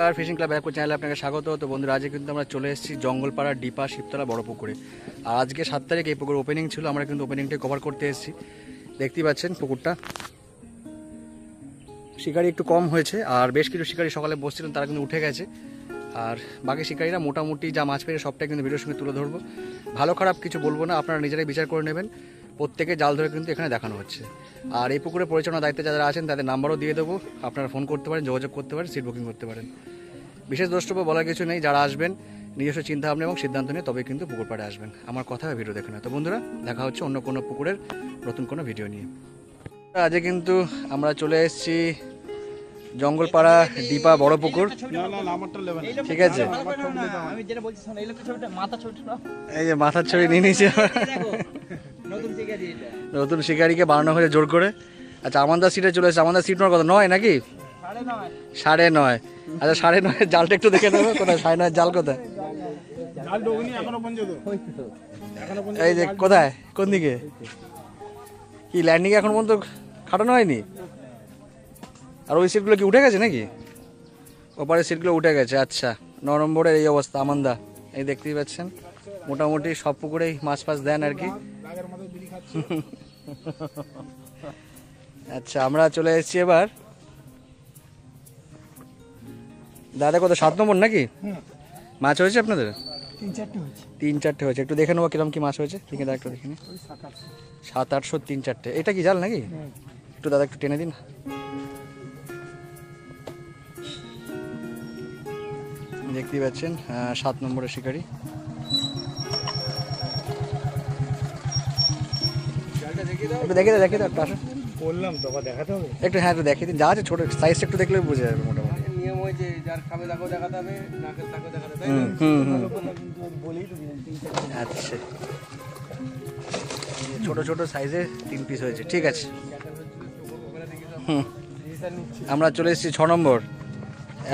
আর fishing club Barrackpore চ্যানেলে আপনাকে স্বাগত। তো বন্ধুরা, আজকে কিন্তু আমরা চলে এসেছি জঙ্গলপাড়া ডিপা শিবতলা বড় পুকুরে। আর আজকে 7 তারিখ এই পুকুর ওপেনিং ছিল, আমরা কিন্তু ওপেনিংটা কভার করতে এসেছি। দেখতেই পাচ্ছেন পুকুরটা, শিকারি একটু কম হয়েছে আর বেশ কিছু শিকারি সকালে বসছিলেন, তারা কিন্তু উঠে গেছে। আর বাকি শিকারিরা মোটামুটি যা মাছ পেয়ে সবটাই কিন্তু ভিডিওর সঙ্গে তুলে ধরবো। ভালো খারাপ কিছু বলবো না, আপনারা নিজেরাই বিচার করে নেবেন। প্রত্যেকে জাল ধরে কিন্তু এখানে দেখানো হচ্ছে। আর এই পুকুরে পরিচালনার দায়িত্বে যারা আছেন তাদের নাম্বারও দিয়ে দেবো, আপনারা ফোন করতে পারেন, যোগাযোগ করতে পারেন, সিট বুকিং করতে পারেন। বিশেষ দ্রষ্টব্য বলার কিছু নেই, যারা আসবেন নিজস্ব চিন্তাভাবনা এবং সিদ্ধান্ত নিয়ে তবে কিন্তু পুকুর পাড়ে আসবেন। আমার কথা ভিডিও দেখে না। তো বন্ধুরা, দেখা হচ্ছে অন্য কোনো পুকুরের নতুন কোনো ভিডিও নিয়ে। আজকে কিন্তু আমরা চলে এসেছি জঙ্গলপাড়া ডিপা বড় পুকুর, ঠিক আছে। এই যে মাথার ছবি নিয়ে নিয়েছে, নতুন শিকারিকে বানানো হয়েছে জোর করে। আচ্ছা, আমাদের সিটে চলে এসেছে। আমাদের সিট কত 9 নাকি 9:30? আচ্ছা 9:30 জালটা একটু দেখে নেবো, কোথায় 9:30 জাল কোথায়? এই যে কোথায়, কোন দিকে? কি ল্যান্ডিং এখন পর্যন্ত খাটানো হয়নি? আর ওই সিটগুলো কি উঠে গেছে নাকি? ওপারের সিটগুলো উঠে গেছে। আচ্ছা, 9 নম্বরের এই অবস্থা আমান্দা। এই দেখতেই পাচ্ছেন, মোটামুটি সব পুকুরেই মাছ ফাছ দেন আর কি। আচ্ছা, আমরা চলে এসেছি এবার। দাদা কত 7 নম্বর নাকি? মাছ হয়েছে আপনাদের? 3-4টে হয়েছে। একটু দেখে নেবো কিরকম কি মাছ হয়েছে। ঠিক আছে, একটু দেখে নি। 700-800 3-4টে। এটা কি জাল নাকি? একটু দাদা একটু টেনে দিন। দেখতেই পাচ্ছেন 7 নম্বরের শিকারি। একটু দেখে দেখে দাও, একটু আসো। বললাম তো দেখাতে হবে একটু। হ্যাঁ, একটু দেখিয়ে দিন, যা আছে ছোট সাইজটা একটু দেখলে বোঝা যাবে মোটামুটি। নিয়ম হয়েছে, যার খাবে তাকেও দেখাতে হবে, না খেলে তাকেও দেখাতে হবে। আচ্ছা, ছোট ছোট সাইজে 3 পিস হয়েছে, ঠিক আছে। আমরা চলে এসেছি 6 নম্বর।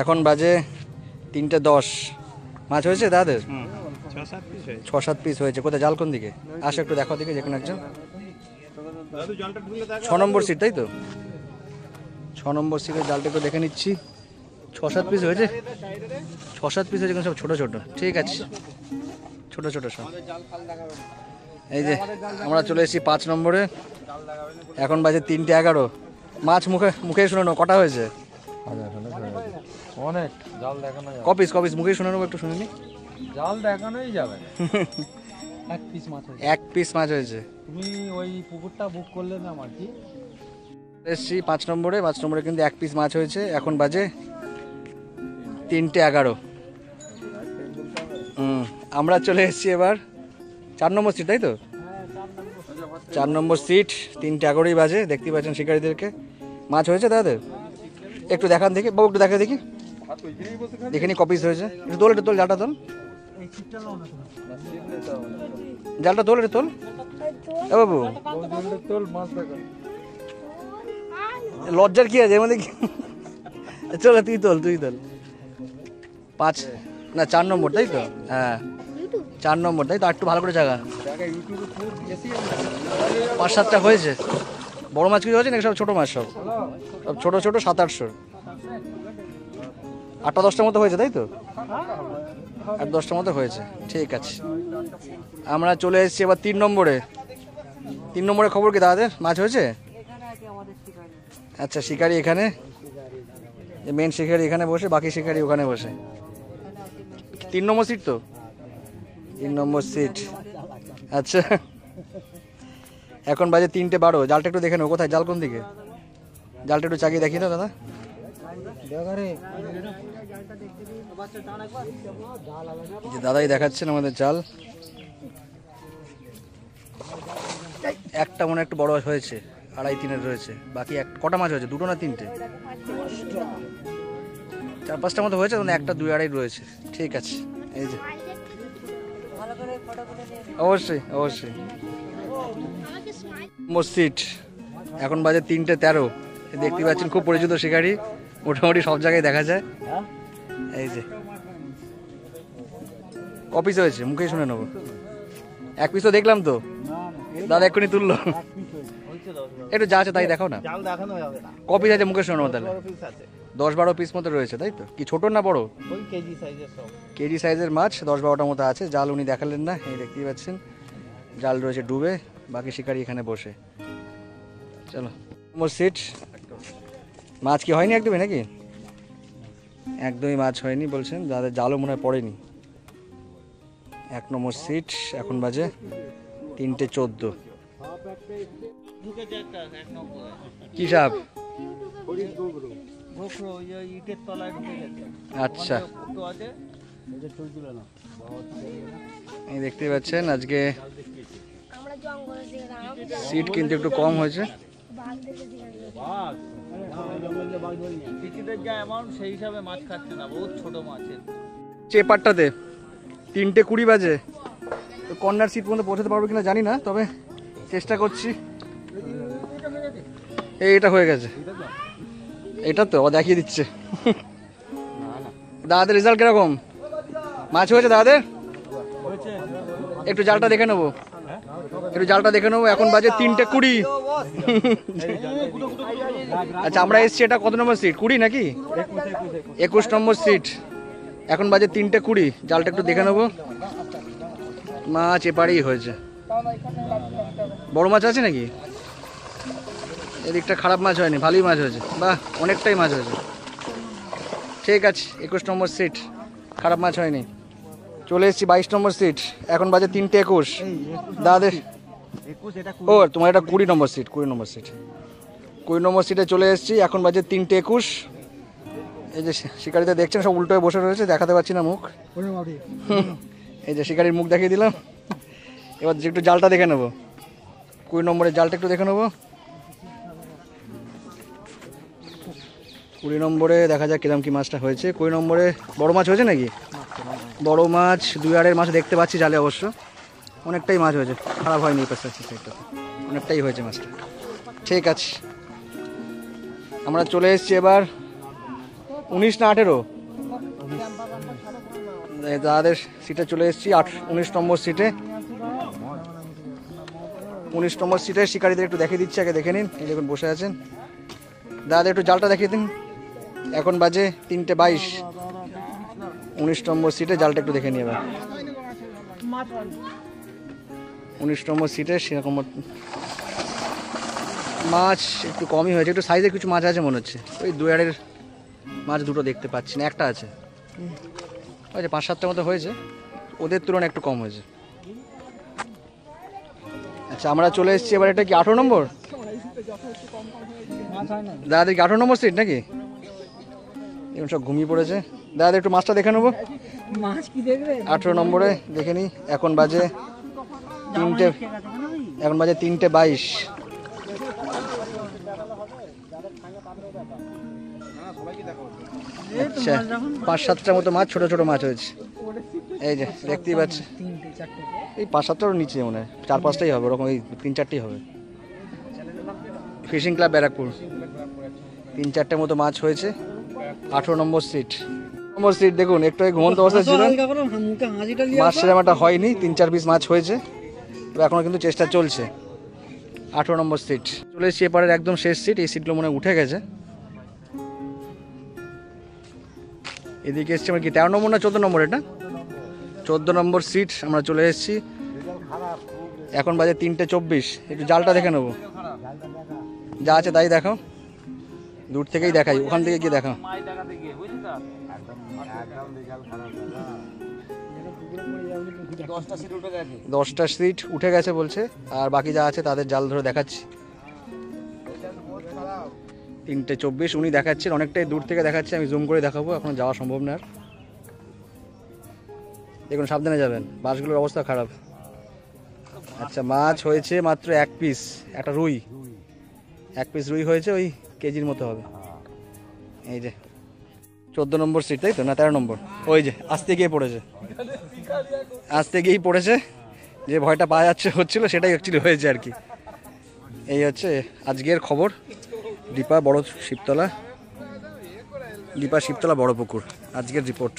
এখন বাজে 3:10। মাছ হয়েছে দাদের? 6-7 পিস হয়েছে। কোথায় জাল, কোন দিকে? আসো একটু দেখো দিকে, যে কোনো একজন। 6 নম্বর সিট, তাই তো? 6 নম্বর সিটের জালটা একটু দেখে নিচ্ছি। 6-7 পিস হয়েছে। 6-7 পিস হয়েছে, সব ছোট ছোট। ঠিক আছে, ছোট ছোট সব। এই যে আমরা চলে এসেছি 5 নম্বরে। এখন বাজে 3:11। মাছ মুখে মুখে শুনে নেবো কটা হয়েছে। অনেক জাল দেখানো যাবে। কপিস কপিস মুখে শুনে নেবো, একটু শুনে নি। জাল দেখানোই যাবে। 1 পিস মাছ হয়েছে। 1 পিস মাছ হয়েছে। তুমি ওই পুকুরটা বুক করলে না আমার কি? এসছি 5 নম্বরে। 5 নম্বরে কিন্তু 1 পিস মাছ হয়েছে। এখন বাজে 3:11। আমরা চলে এসেছি এবার 4 নম্বর সিট, তাই তো? 4 নম্বর সিট। 3:11 বাজে। দেখতে পাচ্ছেন শিকারীদেরকে। মাছ হয়েছে দাদাদের? একটু দেখান দেখি বাবু, একটু দেখে দেখি, দেখে নি কপিস হয়েছে। একটু তোল, একটু তোল, জালটা তোল, জালটা তোল, একটু তোল বাবু। লজ্জার কি আছে এর মধ্যে? চল তুই তোল, তুই তোল। 4 নম্বর, তাই তো? হ্যাঁ 4 নম্বর, তাই তো? একটু ভালো করে জায়গা 5-7টা হয়েছে। বড় মাছ কিছু হয়েছে নাকি? সব ছোট মাছ, সব সব ছোট ছোট। 700-800 8-10টার মতো হয়েছে, তাই তো? 8-10টার মতো হয়েছে, ঠিক আছে। আমরা চলে এসেছি এবার 3 নম্বরে। 3 নম্বরে খবর কি দাদাদের? মাছ হয়েছে? আচ্ছা, শিকারি এখানে, মেন শিকারি এখানে বসে, বাকি শিকারি ওখানে বসে। 3 নম্বর সিট তো? 3 নম্বর সিট। আচ্ছা, এখন বাজে 3:12। জালটা একটু দেখে নেবো, কোথায় জাল, কোন দিকে? জালটা একটু চাগিয়ে দেখি তো দাদা। দাদাই দেখাচ্ছেন আমাদের জাল। একটা মনে একটু বড় হয়েছে, 2.5-3 রয়েছে। বাকি কটা মাছ হয়েছে? 2টো না 3টে? 4-5টার মতো হয়েছে, মানে একটা 2-2.5 রয়েছে। ঠিক আছে, এই যে অবশ্যই অবশ্যই মসজিদ। এখন বাজে 3:13। দেখতে পাচ্ছেন খুব পরিচিত শিকারি, মোটামুটি সব জায়গায় দেখা যায়। এই যে কপিস হয়েছে, মুখেই শুনে নেবো। 1 পিস তো দেখলাম তো দাদা, এক্ষুনি তুললো। একটু যা আছে তাই দেখাও না। জাল দেখানো যাবে না। কপিস আছে মুখের শোনো তাহলে? 12 পিস আছে। 10-12 পিস মতো রয়েছে তাই তো? কি ছোট না বড়? ওই কেজি সাইজের সব। কেজি সাইজের মাছ 10-12টা মতো আছে। জাল উনি দেখালেন না, এই দেখতেই পাচ্ছেন জাল রয়েছে ডুবে, বাকি শিকারি এখানে বসে। চলো নম্বর সিট। মাছ কি হয়নি একদমই নাকি? একদমই মাছ হয়নি বলছেন, যাদের জালও মনে হয় পড়েনি। 1 নম্বর সিট। এখন বাজে 3:14। কি সাপ? আচ্ছা, এই দেখতেই পাচ্ছেন আজকে সিট কিন্তু একটু কম হয়েছে। সেই হিসাবে মাছ খাচ্ছে না, বহুত ছোট মাছের। চেপারটাতে 3:20 বাজে, কর্নার সিট পর্যন্ত পৌঁছাতে পারবো কিনা জানি না, তবে চেষ্টা করছি। এইটা হয়ে গেছে, এটা তো দেখিয়ে দিচ্ছে। দাদাদের রেজাল্ট কিরকম? মাছ হয়েছে দাদাদের? একটু জালটা দেখে নেবো, একটু জালটা দেখে নেবো। এখন বাজে 3:20। আচ্ছা, আমরা এসছি, এটা কত নম্বর সিট? 20 নাকি? 21 নম্বর সিট। এখন বাজে 3:20। জালটা একটু দেখে নেবো। মাছ এপারেই হয়েছে। বড় মাছ আছে নাকি? এদিকটা খারাপ মাছ হয়নি, ভালোই মাছ হয়েছে। বাহ, অনেকটাই মাছ হয়েছে। ঠিক আছে, 21 নম্বর সিট, খারাপ মাছ হয়নি। চলে এসেছি 22 নম্বর সিট। এখন বাজে 3:21। দাদাদের ও তোমার এটা 20 নম্বর সিট। 20 নম্বর সিট, 20 নম্বর সিটে চলে এসেছি। এখন বাজে 3:21। এই যে শিকারিতে দেখছেন সব উল্টো হয়ে বসে রয়েছে, দেখাতে পারছি না মুখ। এই যে শিকারির মুখ দেখিয়ে দিলাম। এবার একটু জালটা দেখে নেবো। 20 নম্বরের জালটা একটু দেখে নেবো। 20 নম্বরে দেখা যাক কিরম কি মাছটা হয়েছে। 20 নম্বরে বড় মাছ হয়েছে নাকি? বড় মাছ 2-2.5 মাছ দেখতে পাচ্ছি জালে, অবশ্য অনেকটাই মাছ হয়েছে, খারাপ হয়নি। এই পাশে অনেকটাই হয়েছে মাছটা। ঠিক আছে, আমরা চলে এসেছি এবার 19 না 18 দাদাদের সিটে চলে এসেছি। 19 নম্বর সিটে। 19 নম্বর সিটে শিকারিদের একটু দেখিয়ে দিচ্ছি, আগে দেখে নিন। এই দেখুন বসে আছেন দাদা, একটু জালটা দেখিয়ে দিন। এখন বাজে 3:22। 19 নম্বর সিটে জালটা একটু দেখে নিয়ে এবার। 19 নম্বর সিটে সেরকম মাছ একটু কমই হয়েছে, একটু সাইজে কিছু মাছ আছে মনে হচ্ছে। ওই 2.5 মাছ দুটো দেখতে পাচ্ছি না, একটা আছে। আচ্ছা, 5-7টার মতো হয়েছে, ওদের তুলনায় একটু কম হয়েছে। আচ্ছা, আমরা চলে এসেছি এবার। এটা কি 18 নম্বর? দাদা কি 18 নম্বর সিট নাকি? এখন সব ঘুমিয়ে পড়েছে। দাদা একটু মাছটা দেখে নেবো। 18 নম্বরে দেখে নিই। এখন বাজে 3:22। আচ্ছা, 5-7টার মতো মাছ, ছোট ছোট মাছ হয়েছে। এই যে দেখতেই পাচ্ছি, এই 5-7টারও নিচে মনে হয়, 4-5টাই হবে ওরকম, এই 3-4টেই হবে। Fishing club Barrackpore. 3-4টের মতো মাছ হয়েছে। 18 নম্বর সিট। নম্বর সিট দেখুন, একটু ঘুমন্ত অবস্থা ছিল, মাছ সেরকম একটা হয়নি। 3-4 পিস মাছ হয়েছে, এখনো কিন্তু চেষ্টা চলছে। 18 নম্বর সিট চলে এসেছি এপারের একদম শেষ সিট। এই সিটগুলো মনে উঠে গেছে। এদিকে এসছি আমরা কি 13 নম্বর না 14 নম্বর? এটা 14 নম্বর সিট আমরা চলে এসেছি। এখন বাজে 3:24। একটু জালটা দেখে নেবো, যা আছে তাই দেখাও। দূর থেকেই দেখাই, ওখান থেকে গিয়ে দেখাও। 10টা সিট উঠে গেছে বলছে, আর বাকি যা আছে তাদের জাল ধরে দেখাচ্ছি। 3:24 উনি দেখাচ্ছেন, অনেকটাই দূর থেকে দেখাচ্ছে, আমি জুম করে দেখাবো, এখন যাওয়া সম্ভব না। আর দেখুন, সাবধানে যাবেন, মাছগুলোর অবস্থা খারাপ। আচ্ছা, মাছ হয়েছে মাত্র 1 পিস, একটা রুই। 1 পিস রুই হয়েছে, ওই কেজির মতো হবে। এই যে 14 নম্বর সিট, তাই তো না 13 নম্বর? ওই যে আস্তে গিয়ে পড়েছে, আস্তে গিয়েই পড়েছে। যে ভয়টা পাওয়া যাচ্ছে হচ্ছিল, সেটাই অ্যাকচুয়ালি হয়েছে আর কি। এই হচ্ছে আজকের খবর। দীপা শিবতলা বড় পুকুর, আজকের রিপোর্ট।